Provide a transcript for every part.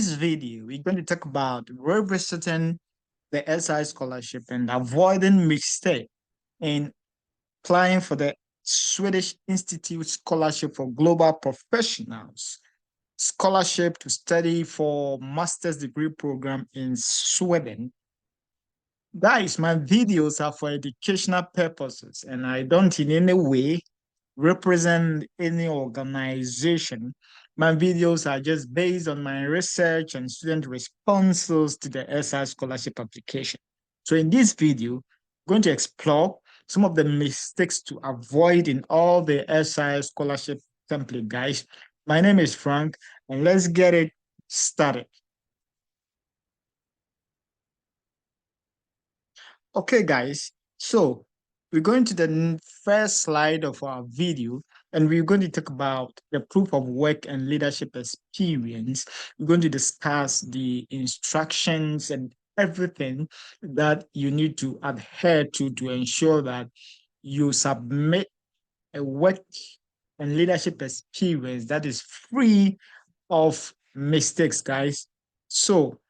This video, we're going to talk about revisiting the SI scholarship and avoiding mistake in applying for the Swedish Institute Scholarship for Global Professionals scholarship to study for master's degree program in Sweden. Guys, my videos are for educational purposes and I don't in any way represent any organization. My videos are just based on my research and student responses to the SI scholarship application. So in this video, I'm going to explore some of the mistakes to avoid in all the SI scholarship template, guys. My name is Frank, and let's get it started. Okay, guys, so we're going to the first slide of our video, and we're going to talk about the proof of work and leadership experience. We're going to discuss the instructions and everything that you need to adhere to ensure that you submit a work and leadership experience that is free of mistakes, guys. So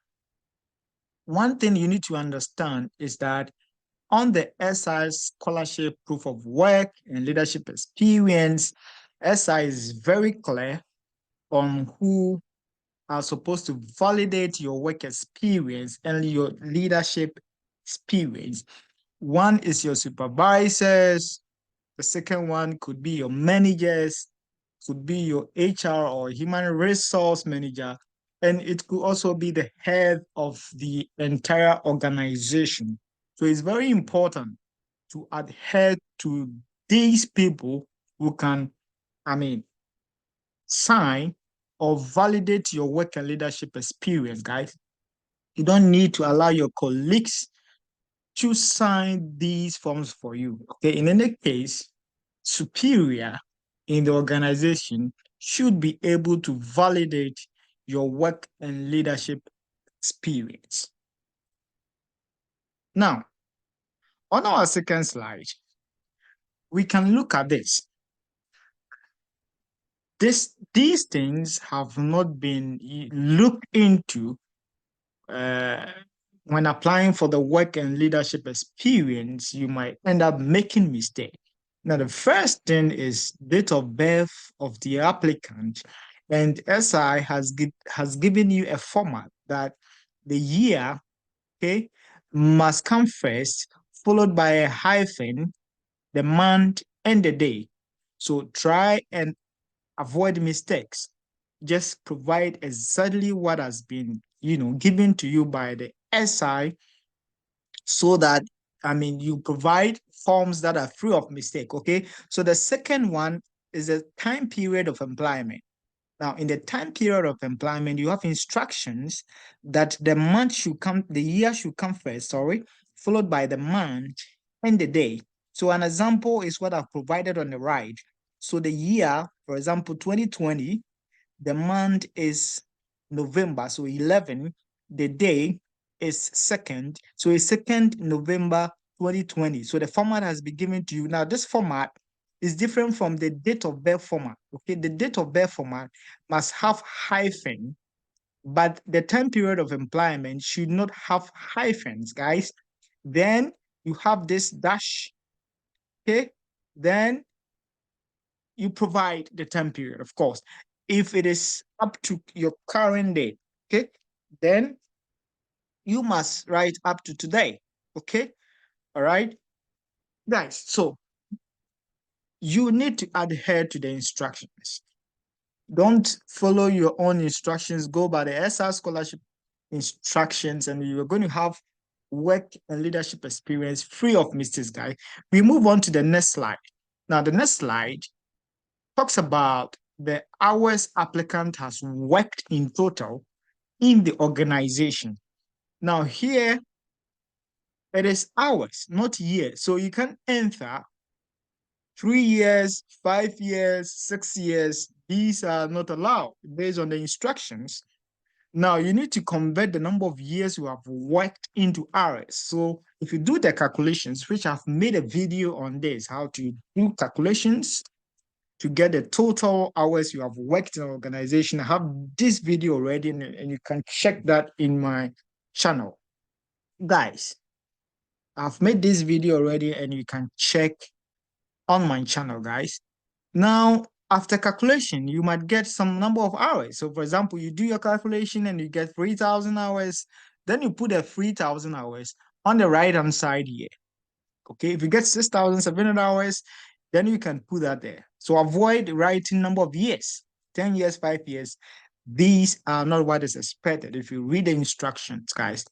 one thing you need to understand is that on the SI scholarship proof of work and leadership experience, SI is very clear on who are supposed to validate your work experience and your leadership experience. One is your supervisors. The second one could be your managers, could be your HR or human resource manager, and it could also be the head of the entire organization. So it's very important to adhere to these people who can, sign or validate your work and leadership experience, guys. You don't need to allow your colleagues to sign these forms for you. Okay, in any case, superior in the organization should be able to validate your work and leadership experience. Now, on our second slide, we can look at this. These things have not been looked into when applying for the work and leadership experience. You might end up making mistakes. Now, the first thing is date of birth of the applicant, and SI has given you a format that the year, okay, must come first, followed by a hyphen, the month, and the day. So try and avoid mistakes. Just provide exactly what has been, given to you by the SI, so that you provide forms that are free of mistake. Okay. So the second one is the time period of employment. Now, in the time period of employment, you have instructions that the year should come first, followed by the month and the day. So an example is what I've provided on the right. So the year, for example, 2020, the month is November, so 11. The day is 2nd, so it's 2nd November 2020. So the format has been given to you. Now, this format is different from the date of birth format. Okay, the date of birth format must have hyphen, but the time period of employment should not have hyphens, guys. Then you have this dash. Okay, then you provide the time period, of course. If it is up to your current date, okay, then you must write up to today. Okay, all right, guys. So you need to adhere to the instructions. Don't follow your own instructions. Go by the SR scholarship instructions, and you're going to have work and leadership experience free of mistakes, guys. We move on to the next slide. Now, the next slide talks about the hours applicant has worked in total in the organization. Now, here it is hours, not years. So you can enter 3 years, 5 years, 6 years. These are not allowed based on the instructions. Now, you need to convert the number of years you have worked into hours. So if you do the calculations, which I've made a video on this, how to do calculations, to get the total hours you have worked in an organization. I have this video already, and you can check that in my channel. Guys, I've made this video already, and you can check on my channel, guys. Now, after calculation, you might get some number of hours. So, for example, you do your calculation and you get 3,000 hours. Then you put the 3,000 hours on the right-hand side here. Okay, if you get 6,700 hours, then you can put that there. So avoid writing number of years, 10 years, 5 years. These are not what is expected if you read the instructions, guys.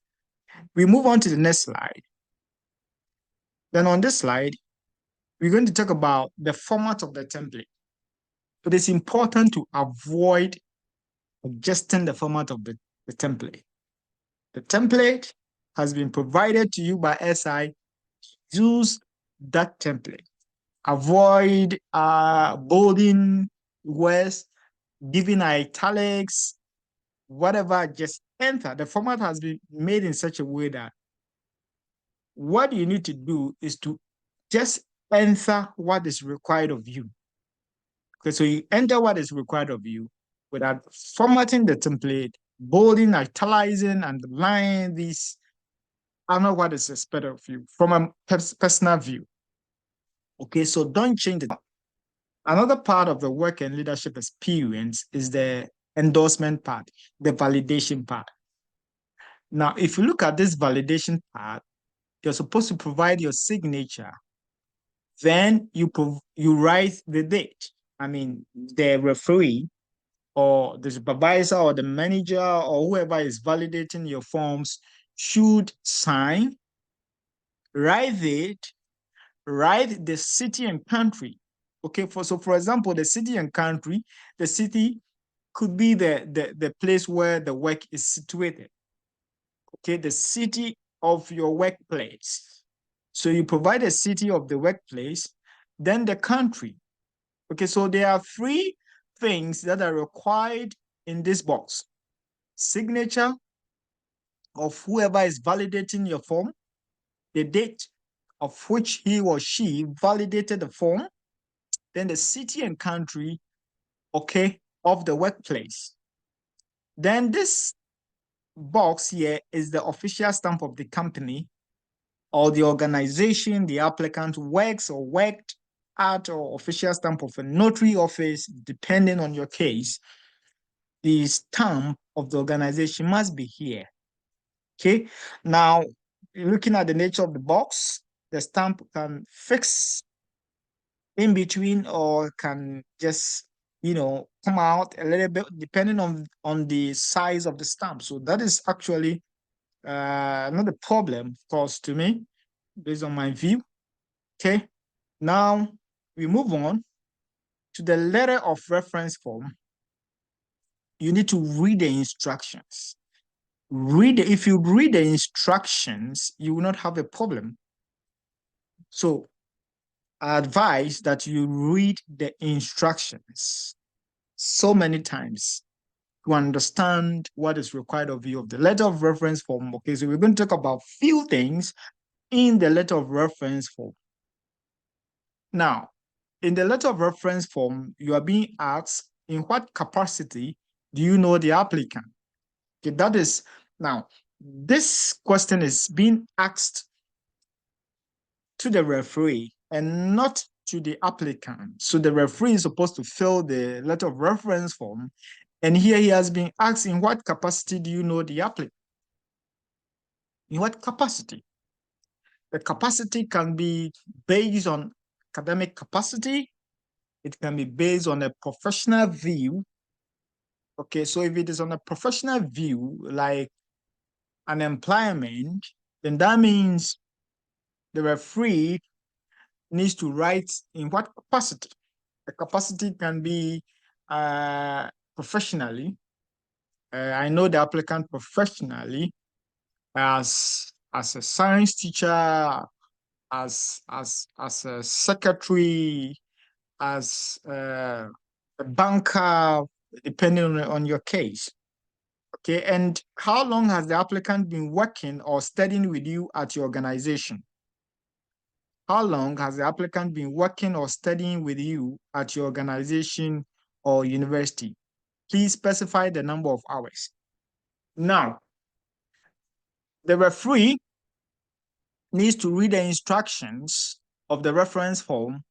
We move on to the next slide. Then on this slide, we're going to talk about the format of the template. It is important to avoid adjusting the format of the template. The template has been provided to you by SI. Use that template. Avoid bolding words, giving italics, whatever, just enter. The format has been made in such a way that what you need to do is to just enter what is required of you. Okay, so you enter what is required of you without formatting the template, bolding, italicizing, underlining. These are not what is expected of you from a personal view. Okay, so don't change it. Another part of the work and leadership experience is the endorsement part, the validation part. Now, if you look at this validation part, you're supposed to provide your signature. Then you write the date. I mean, the referee or the supervisor or the manager or whoever is validating your forms should sign, write it, write the city and country. Okay, for example, the city and country, the city could be the place where the work is situated. Okay, the city of your workplace. So you provide a city of the workplace, then the country. Okay, so there are 3 things that are required in this box. Signature of whoever is validating your form, the date of which he or she validated the form, then the city and country, okay, of the workplace. Then this box here is the official stamp of the company or the organization the applicant works or worked at, or official stamp of a notary office, depending on your case. The stamp of the organization must be here. Okay, now looking at the nature of the box, the stamp can fix in between or can just, come out a little bit depending on the size of the stamp. So that is actually not a problem, of course, to me, based on my view. Okay, now we move on to the letter of reference form. You need to read the instructions. If you read the instructions, you will not have a problem. So I advise that you read the instructions so many times to understand what is required of you of the letter of reference form. Okay, so we're going to talk about few things in the letter of reference form. Now, in the letter of reference form, you are being asked, in what capacity do you know the applicant? Okay, that is, now, this question is being asked to the referee and not to the applicant. So the referee is supposed to fill the letter of reference form. And here he has been asked, in what capacity do you know the applicant? In what capacity? The capacity can be based on academic capacity. It can be based on a professional view. Okay, so if it is on a professional view, like an employment, then that means the referee needs to write in what capacity. The capacity can be professionally. I know the applicant professionally as a science teacher, as a secretary, as a banker, depending on your case. Okay, and how long has the applicant been working or studying with you at your organization? How long has the applicant been working or studying with you at your organization or university? Please specify the number of hours. Now, the referee needs to read the instructions of the reference form,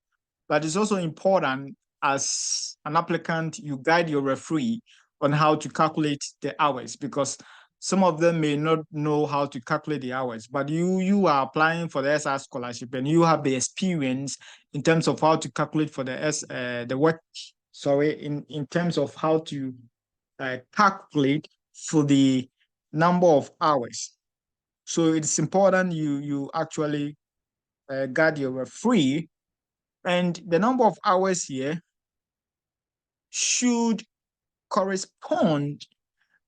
but it's also important as an applicant, you guide your referee on how to calculate the hours, because some of them may not know how to calculate the hours, but you are applying for the SR scholarship and you have the experience in terms of how to calculate for the work, in terms of how to calculate for the number of hours. So it's important you actually guide your referee, and the number of hours here should correspond.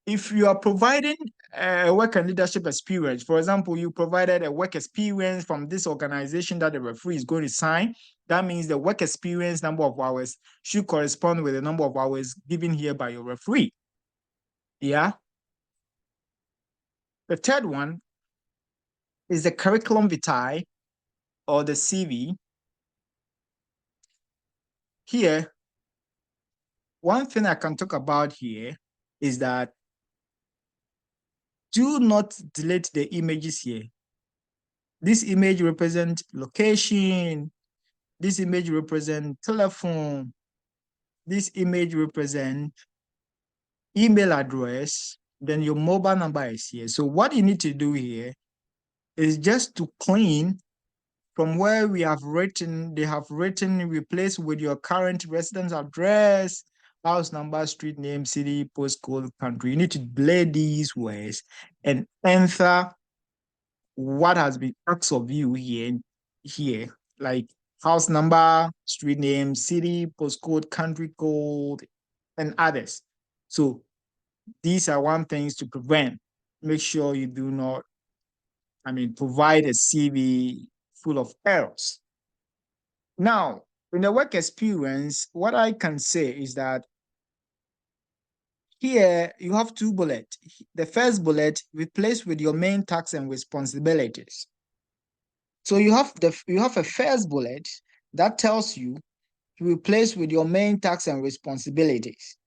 If you are providing a work and leadership experience, for example, you provided a work experience from this organization that the referee is going to sign, that means the work experience number of hours should correspond with the number of hours given here by your referee. Yeah. The third one is the curriculum vitae or the CV. Here, one thing I can talk about here is that do not delete the images here. This image represents location. This image represents telephone. This image represents email address. Then your mobile number is here. So what you need to do here is just to clean from where we have written, they have written, replace with your current residence address, house number, street name, city, postcode, country. You need to delay these words and enter what has been asked of you here, like house number, street name, city, postcode, country code, and others. So these are one things to prevent. Make sure you do not, provide a CV full of errors. Now, in the work experience, what I can say is that here you have two bullets. The first bullet, replace with your main tasks and responsibilities. So you have a first bullet that tells you to replace with your main tasks and responsibilities.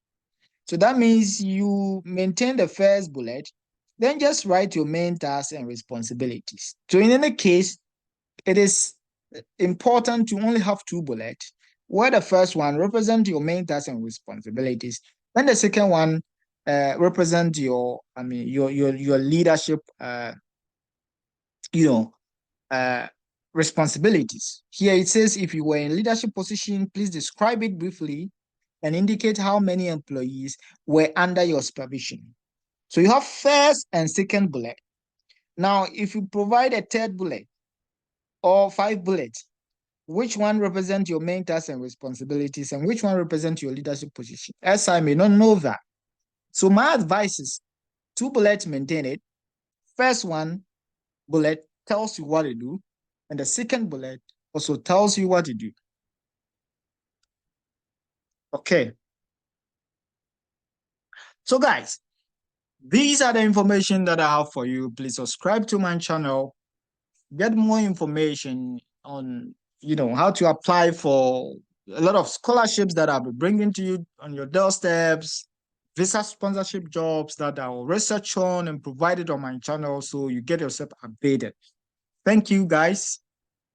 So that means you maintain the first bullet, then just write your main tasks and responsibilities. So in any case, it is important to only have two bullets, where the first one represents your main tasks and responsibilities, then the second one represent your leadership responsibilities. Here it says, if you were in leadership position, please describe it briefly and indicate how many employees were under your supervision. So you have first and second bullet. Now, if you provide a third bullet or 5 bullets, which one represents your main tasks and responsibilities and which one represents your leadership position? As I may not know that. So my advice is 2 bullets, maintain it. First one bullet tells you what to do, and the second bullet also tells you what to do. Okay. So guys, these are the information that I have for you. Please subscribe to my channel. Get more information on how to apply for a lot of scholarships that I'll be bringing to you on your doorsteps, visa sponsorship jobs that I will research on and provide it on my channel so you get yourself updated. Thank you, guys.